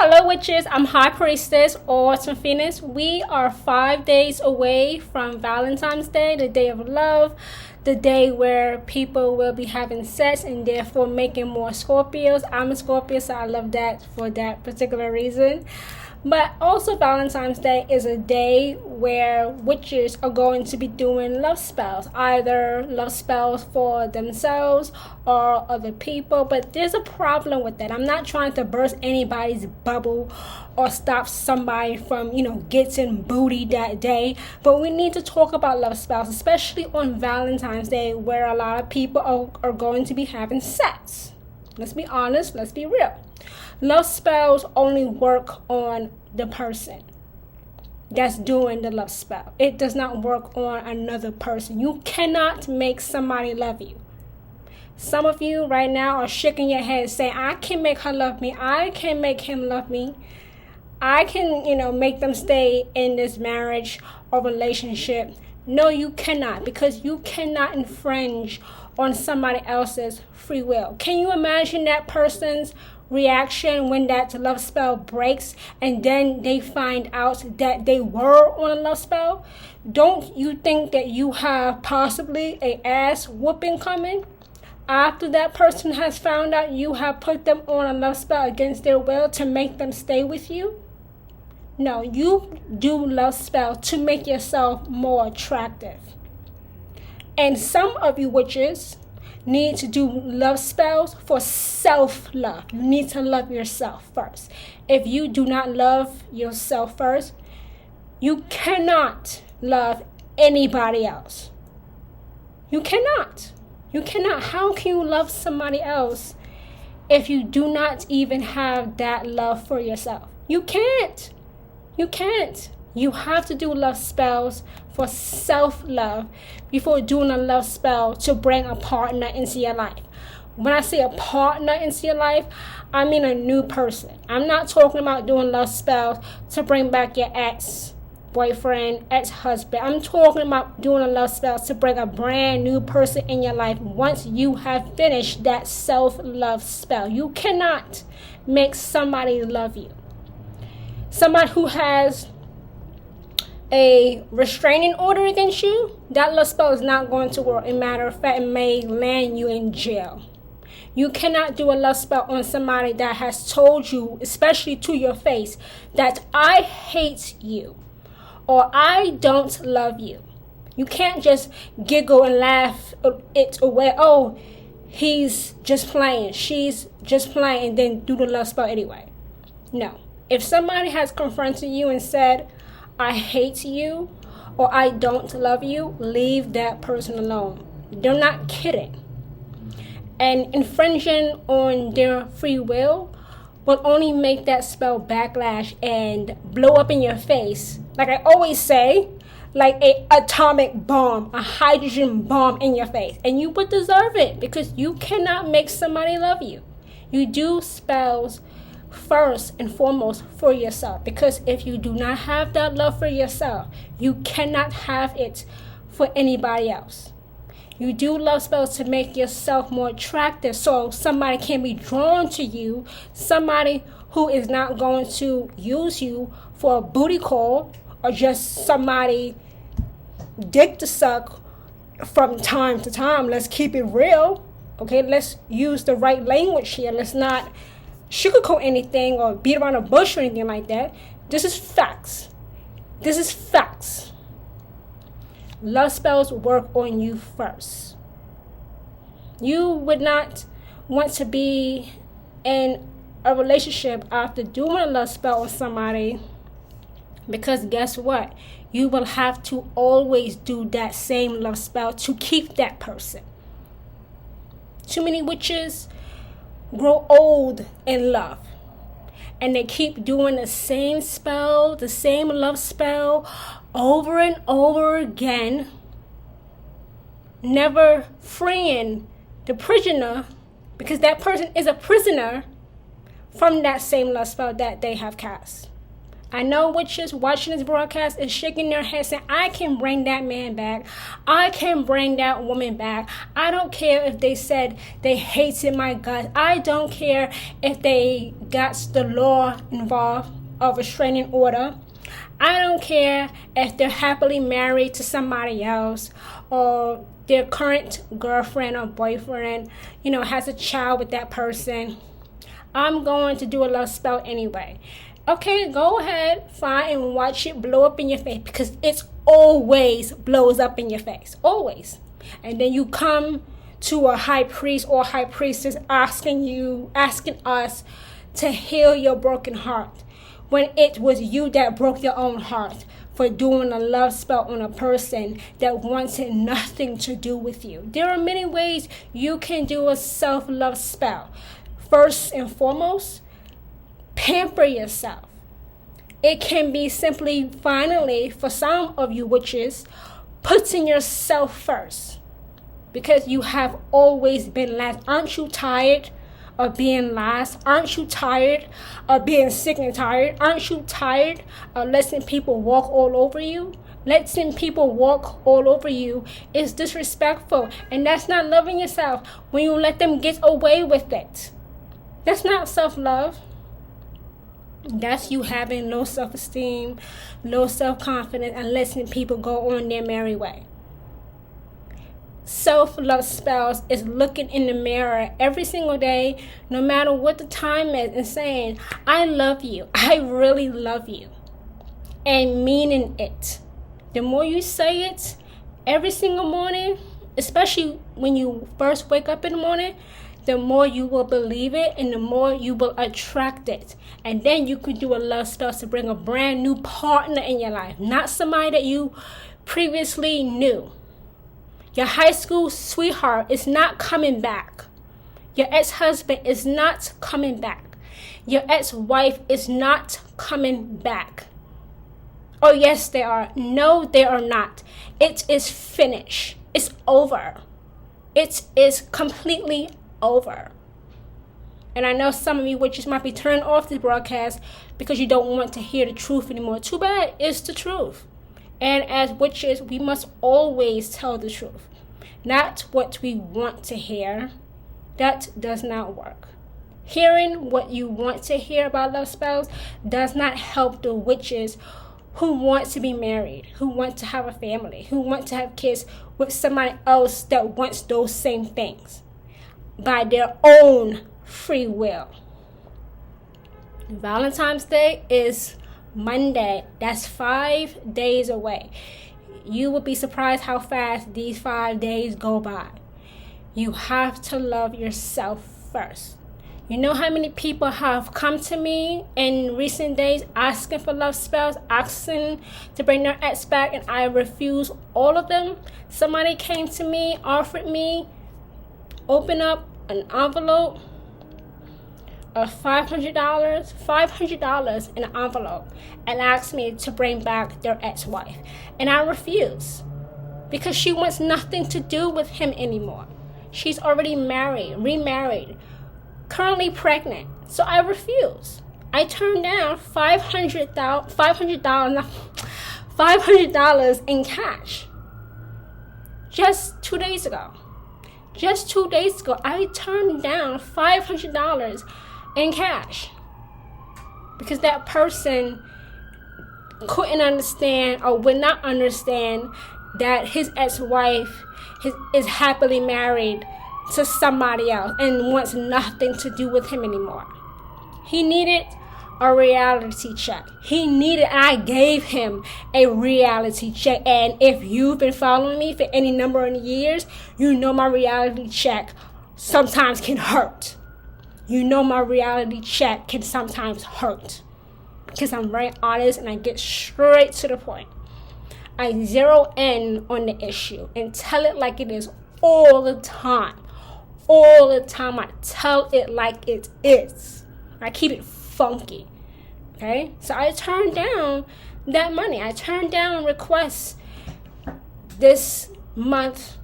Hello witches, I'm High Priestess Autumn Phoenix. We are 5 days away from Valentine's Day, the day of love, the day where people will be having sex and therefore making more Scorpios. I'm a Scorpio, so I love that for that particular reason. But also Valentine's Day is a day where witches are going to be doing love spells, either love spells for themselves or other people. But there's a problem with that. I'm not trying to burst anybody's bubble or stop somebody from, getting booty that day. But we need to talk about love spells, especially on Valentine's Day, where a lot of people are going to be having sex. Let's be honest, let's be real. Love spells only work on the person that's doing the love spell. It does not work on another person. You cannot make somebody love you. Some of you right now are shaking your head saying, I can make her love me. I can make him love me. I can, make them stay in this marriage or relationship. No, you cannot, because you cannot infringe on somebody else's free will. Can you imagine that person's reaction when that love spell breaks and then they find out that they were on a love spell? Don't you think that you have possibly a ass whooping coming after that person has found out you have put them on a love spell against their will to make them stay with you? No, you do love spell to make yourself more attractive. And some of you witches need to do love spells for self-love. You need to love yourself first. If you do not love yourself first, you cannot love anybody else. You cannot. You cannot. How can you love somebody else if you do not even have that love for yourself? You can't. You can't. You have to do love spells for self-love before doing a love spell to bring a partner into your life. When I say a partner into your life, I mean a new person. I'm not talking about doing love spells to bring back your ex-boyfriend, ex-husband. I'm talking about doing a love spell to bring a brand new person in your life once you have finished that self-love spell. You cannot make somebody love you. Somebody who has a restraining order against you, that love spell is not going to work. As a matter of fact, it may land you in jail. You cannot do a love spell on somebody that has told you, especially to your face, that I hate you or I don't love you. You can't just giggle and laugh it away. Oh, he's just playing, she's just playing, and then do the love spell anyway. No. If somebody has confronted you and said, I hate you or I don't love you, leave that person alone. They're not kidding. And infringing on their free will will only make that spell backlash and blow up in your face. Like I always say, like an atomic bomb, a hydrogen bomb in your face. And you would deserve it because you cannot make somebody love you. You do spells first and foremost for yourself, because if you do not have that love for yourself, you cannot have it for anybody else. You do love spells to make yourself more attractive so somebody can be drawn to you, somebody who is not going to use you for a booty call or just somebody dick to suck from time to time. Let's keep it real. Okay, let's use the right language here. Let's not sugarcoat anything or beat around a bush or anything like that. This is facts. This is facts. Love spells work on you first. You would not want to be in a relationship after doing a love spell on somebody, because guess what? You will have to always do that same love spell to keep that person. Too many witches grow old in love and they keep doing the same spell, the same love spell over and over again, never freeing the prisoner, because that person is a prisoner from that same love spell that they have cast. I know witches watching this broadcast is shaking their head saying, I can bring that man back. I can bring that woman back. I don't care if they said they hated my guts. I don't care if they got the law involved of a restraining order. I don't care if they're happily married to somebody else or their current girlfriend or boyfriend, has a child with that person. I'm going to do a love spell anyway. Okay, go ahead, fine, and watch it blow up in your face, because it's always blows up in your face, always. And then you come to a high priest or high priestess asking us to heal your broken heart, when it was you that broke your own heart for doing a love spell on a person that wanted nothing to do with you. There are many ways you can do a self-love spell. First and foremost, pamper yourself. It can be simply, finally, for some of you witches, putting yourself first, because you have always been last. Aren't you tired of being last? Aren't you tired of being sick and tired? Aren't you tired of letting people walk all over you? Letting people walk all over you is disrespectful, and that's not loving yourself when you let them get away with it. That's not self-love. That's you having low self-esteem, low self-confidence, and letting people go on their merry way. Self-love spells is looking in the mirror every single day, no matter what the time is, and saying, I love you. I really love you. And meaning it. The more you say it every single morning, especially when you first wake up in the morning, the more you will believe it and the more you will attract it. And then you could do a love spell to bring a brand new partner in your life, not somebody that you previously knew. Your high school sweetheart is not coming back. Your ex-husband is not coming back. Your ex-wife is not coming back. Oh, yes, they are. No, they are not. It is finished. It's over. It is completely over. And I know some of you witches might be turned off this broadcast because you don't want to hear the truth anymore. Too bad, it's the truth. And as witches, we must always tell the truth, not what we want to hear. That does not work. Hearing what you want to hear about love spells does not help the witches who want to be married, who want to have a family, who want to have kids with somebody else that wants those same things by their own free will. Valentine's Day is Monday. That's 5 days away. You will be surprised how fast these 5 days go by. You have to love yourself first. You know how many people have come to me in recent days asking for love spells, asking to bring their ex back, and I refuse all of them? Somebody came to me, offered me, open up an envelope of $500 in an envelope, and asked me to bring back their ex-wife. And I refuse, because she wants nothing to do with him anymore. She's already married, remarried, currently pregnant. So I refuse. I turned down $500 in cash. Just 2 days ago. I turned down $500 in cash because that person couldn't understand or would not understand that his ex-wife is happily married to somebody else and wants nothing to do with him anymore. He needed a reality check. And I gave him a reality check. And if you've been following me for any number of years, you know my reality check sometimes can hurt. Because I'm very honest and I get straight to the point. I zero in on the issue and tell it like it is all the time. I tell it like it is. I keep it funky. Okay? So I turned down that money. I turned down requests this month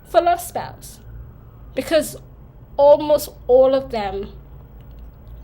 for love spells because almost all of them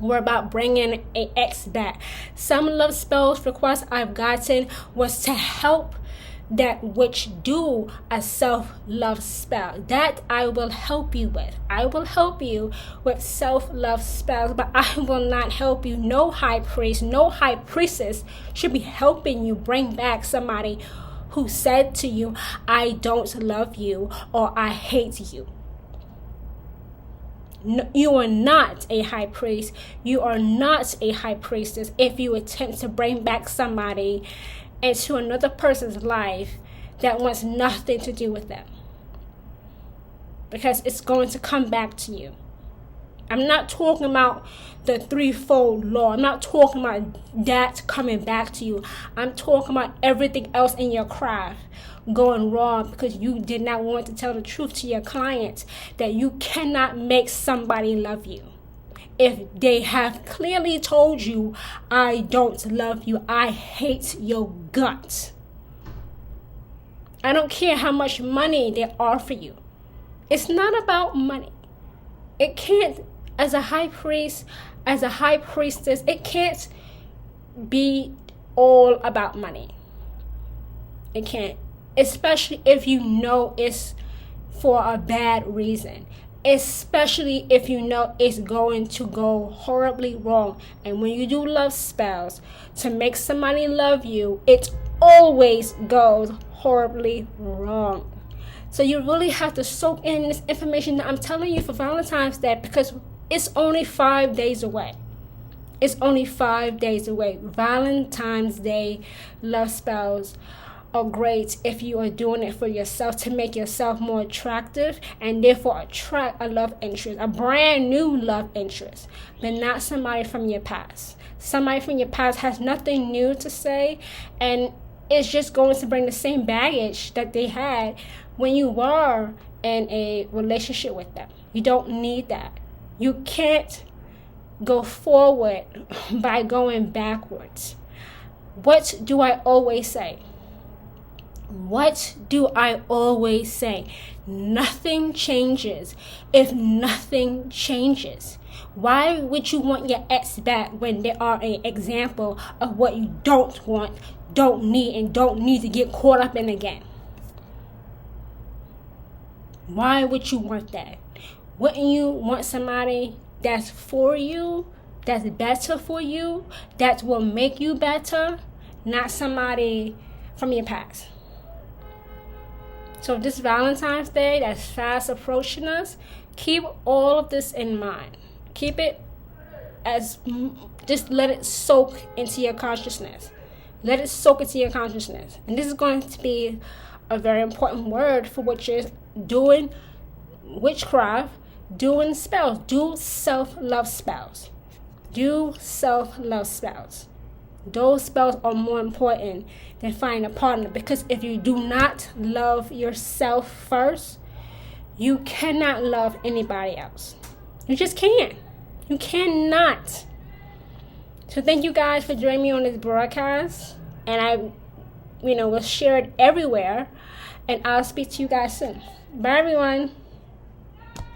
were about bringing an ex back. Some love spells requests I've gotten was to help that which do a self-love spell. That I will help you with. I will help you with self-love spells, but I will not help you. No high priest, no high priestess should be helping you bring back somebody who said to you, I don't love you, or I hate you. No, you are not a high priest. You are not a high priestess if you attempt to bring back somebody into another person's life that wants nothing to do with them, because it's going to come back to you. I'm not talking about the threefold law. I'm not talking about that coming back to you. I'm talking about everything else in your craft going wrong because you did not want to tell the truth to your client that you cannot make somebody love you. If they have clearly told you, I don't love you, I hate your guts. I don't care how much money they offer you. It's not about money. It can't, as a high priest, as a high priestess, it can't be all about money. It can't. Especially if you know it's for a bad reason. Especially if you know it's going to go horribly wrong. And when you do love spells to make somebody love you, it always goes horribly wrong. So you really have to soak in this information that I'm telling you for Valentine's Day, because it's only 5 days away. It's only 5 days away. Valentine's Day love spells are great if you are doing it for yourself to make yourself more attractive and therefore attract a love interest, a brand new love interest, but not somebody from your past. Somebody from your past has nothing new to say, and it's just going to bring the same baggage that they had when you were in a relationship with them. You don't need that. You can't go forward by going backwards. What do I always say? What do I always say? Nothing changes if nothing changes. Why would you want your ex back when they are an example of what you don't want, don't need, and don't need to get caught up in again? Why would you want that? Wouldn't you want somebody that's for you, that's better for you, that will make you better, not somebody from your past? So this Valentine's Day that's fast approaching us, keep all of this in mind. Keep it just let it soak into your consciousness. Let it soak into your consciousness. And this is going to be a very important word for what you're doing, witchcraft, doing spells. Do self-love spells. Do self-love spells. Those spells are more important than finding a partner, because if you do not love yourself first, you cannot love anybody else. You just can't. You cannot. So thank you guys for joining me on this broadcast, and I will share it everywhere, and I'll speak to you guys soon. Bye everyone.